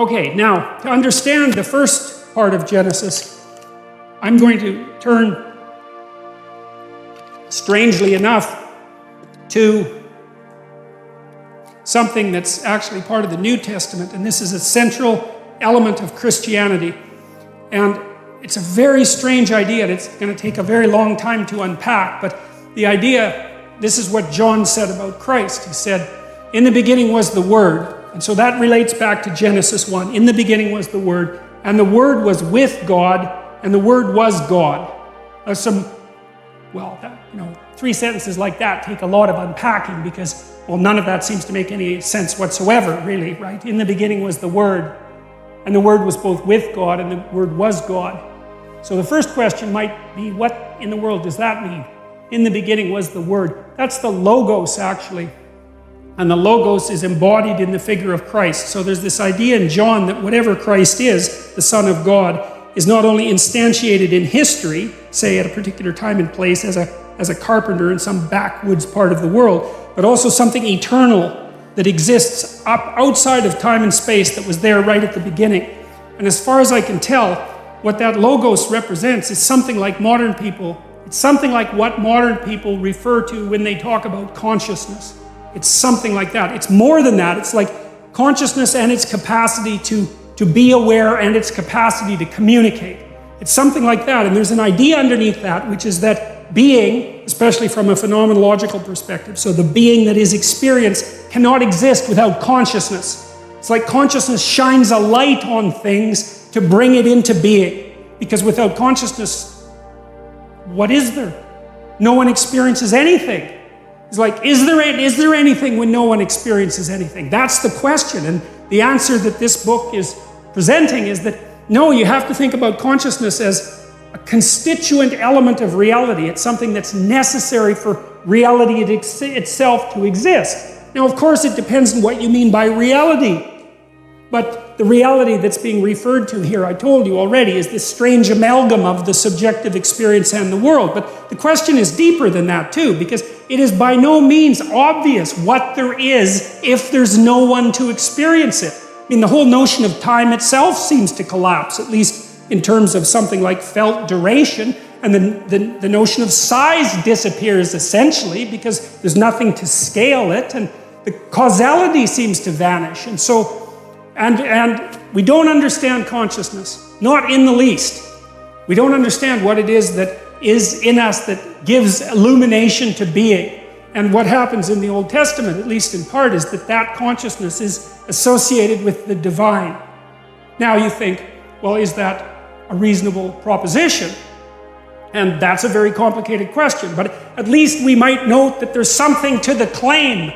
Okay, now, to understand the first part of Genesis, I'm going to turn, strangely enough, to something that's actually part of the New Testament, and this is a central element of Christianity. And it's a very strange idea, and it's going to take a very long time to unpack, but the idea, this is what John said about Christ. He said, in the beginning was the Word. And so that relates back to Genesis 1. In the beginning was the Word, and the Word was with God, and the Word was God. Three sentences like that take a lot of unpacking because, well, none of that seems to make any sense whatsoever, really, right? In the beginning was the Word, and the Word was both with God, and the Word was God. So the first question might be, what in the world does that mean? In the beginning was the Word. That's the Logos, actually. And the Logos is embodied in the figure of Christ. So there's this idea in John that whatever Christ is, the Son of God, is not only instantiated in history, say at a particular time and place as a carpenter in some backwoods part of the world, but also something eternal that exists up outside of time and space that was there right at the beginning. And as far as I can tell, what that Logos represents is something like modern people. It's something like what modern people refer to when they talk about consciousness. It's something like that. It's more than that. It's like consciousness and its capacity to be aware and its capacity to communicate. It's something like that. And there's an idea underneath that, which is that being, especially from a phenomenological perspective, so the being that is experience cannot exist without consciousness. It's like consciousness shines a light on things to bring it into being. Because without consciousness, what is there? No one experiences anything. It's like, is there anything when no one experiences anything? That's the question. And the answer that this book is presenting is that, no, you have to think about consciousness as a constituent element of reality. It's something that's necessary for reality itself to exist. Now, of course, it depends on what you mean by reality. But the reality that's being referred to here, I told you already, is this strange amalgam of the subjective experience and the world. But the question is deeper than that too, because it is by no means obvious what there is if there's no one to experience it. I mean, the whole notion of time itself seems to collapse, at least in terms of something like felt duration, and the notion of size disappears essentially because there's nothing to scale it, and the causality seems to vanish. And so And we don't understand consciousness, not in the least. We don't understand what it is that is in us that gives illumination to being. And what happens in the Old Testament, at least in part, is that consciousness is associated with the divine. Now you think, well, is that a reasonable proposition? And that's a very complicated question, but at least we might note that there's something to the claim,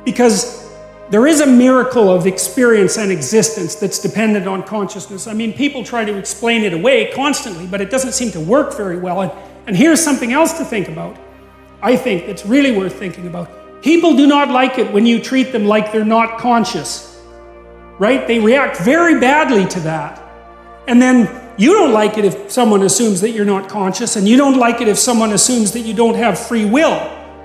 because there is a miracle of experience and existence that's dependent on consciousness. I mean, people try to explain it away constantly, but it doesn't seem to work very well. And here's something else to think about. I think that's really worth thinking about. People do not like it when you treat them like they're not conscious, right? They react very badly to that. And then you don't like it if someone assumes that you're not conscious, and you don't like it if someone assumes that you don't have free will,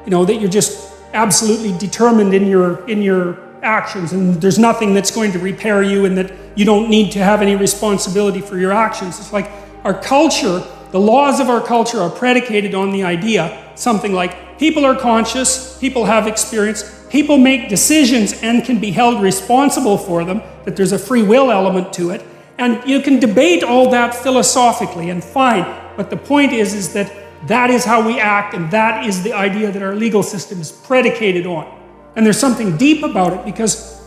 that you're just absolutely determined in your actions, and there's nothing that's going to repair you, and that you don't need to have any responsibility for your actions. It's like our culture, the laws of our culture are predicated on the idea, something like people are conscious, people have experience, people make decisions and can be held responsible for them, that there's a free will element to it. And you can debate all that philosophically, and fine, but the point is that that is how we act, and that is the idea that our legal system is predicated on. And there's something deep about it because,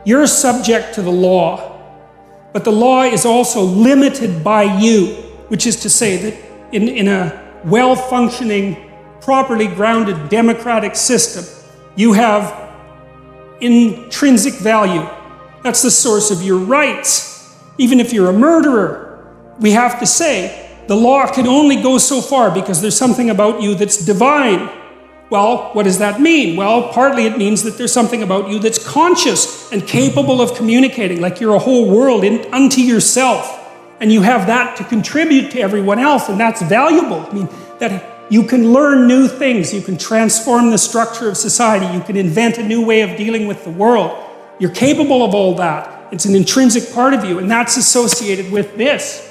you're subject to the law, but the law is also limited by you, which is to say that in a well-functioning, properly grounded democratic system, you have intrinsic value. That's the source of your rights. Even if you're a murderer, we have to say the law can only go so far because there's something about you that's divine. Well, what does that mean? Well, partly it means that there's something about you that's conscious and capable of communicating, like you're a whole world unto yourself. And you have that to contribute to everyone else, and that's valuable. I mean, that you can learn new things, you can transform the structure of society, you can invent a new way of dealing with the world. You're capable of all that. It's an intrinsic part of you, and that's associated with this.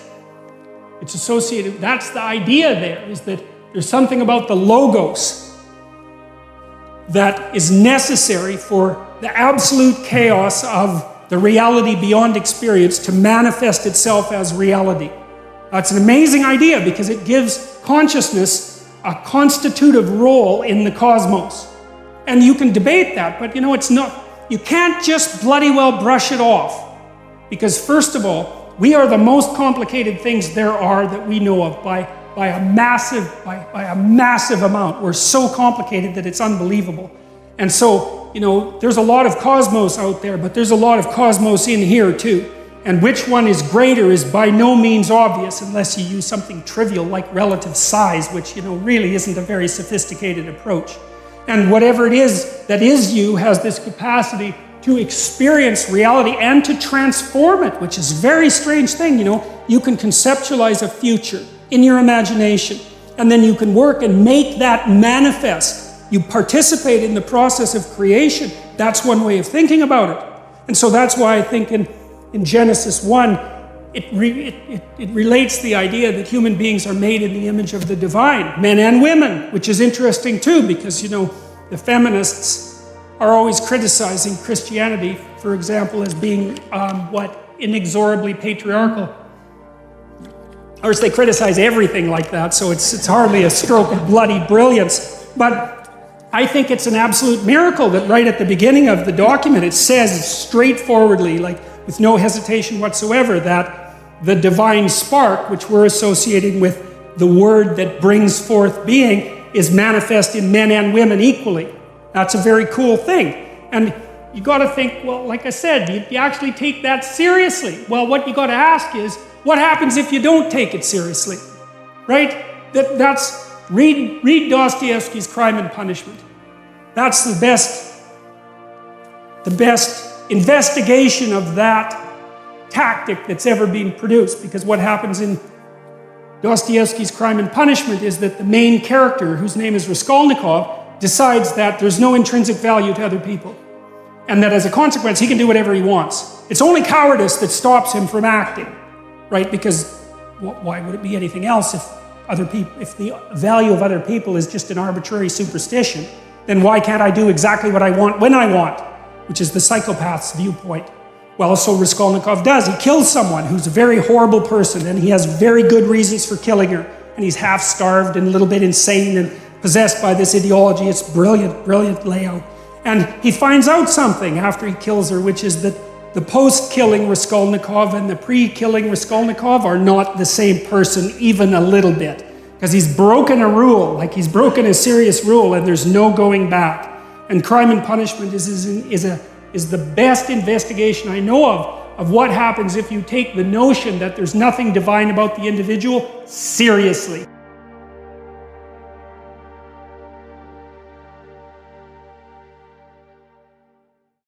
It's associated, that's the idea there, is that there's something about the logos that is necessary for the absolute chaos of the reality beyond experience to manifest itself as reality. That's an amazing idea because it gives consciousness a constitutive role in the cosmos. And you can debate that, but it's not, you can't just bloody well brush it off. Because first of all, we are the most complicated things there are that we know of by a massive amount. We're so complicated that it's unbelievable. And so, there's a lot of cosmos out there, but there's a lot of cosmos in here too. And which one is greater is by no means obvious unless you use something trivial like relative size, which, really isn't a very sophisticated approach. And whatever it is that is you has this capacity to experience reality and to transform it, which is a very strange thing. You can conceptualize a future in your imagination, and then you can work and make that manifest. You participate in the process of creation. That's one way of thinking about it. And so that's why I think in Genesis 1, it relates the idea that human beings are made in the image of the divine, men and women, which is interesting too, because, the feminists are always criticizing Christianity, for example, as being, inexorably patriarchal. Of course, they criticize everything like that, so it's hardly a stroke of bloody brilliance. But I think it's an absolute miracle that right at the beginning of the document, it says straightforwardly, like with no hesitation whatsoever, that the divine spark, which we're associating with the word that brings forth being, is manifest in men and women equally. That's a very cool thing. And you got to think, well, like I said, you actually take that seriously. Well, what you got to ask is, what happens if you don't take it seriously? Right? Read Dostoevsky's Crime and Punishment. That's the best investigation of that tactic that's ever been produced. Because what happens in Dostoevsky's Crime and Punishment is that the main character, whose name is Raskolnikov, decides that there's no intrinsic value to other people. And that as a consequence, he can do whatever he wants. It's only cowardice that stops him from acting, right? Because why would it be anything else if the value of other people is just an arbitrary superstition? Then why can't I do exactly what I want when I want? Which is the psychopath's viewpoint. Well, so Raskolnikov does. He kills someone who's a very horrible person, and he has very good reasons for killing her. And he's half-starved and a little bit insane and possessed by this ideology. It's brilliant, brilliant layout. And he finds out something after he kills her, which is that the post-killing Raskolnikov and the pre-killing Raskolnikov are not the same person even a little bit. Because he's broken a rule, like he's broken a serious rule, and there's no going back. And Crime and Punishment is the best investigation I know of what happens if you take the notion that there's nothing divine about the individual seriously.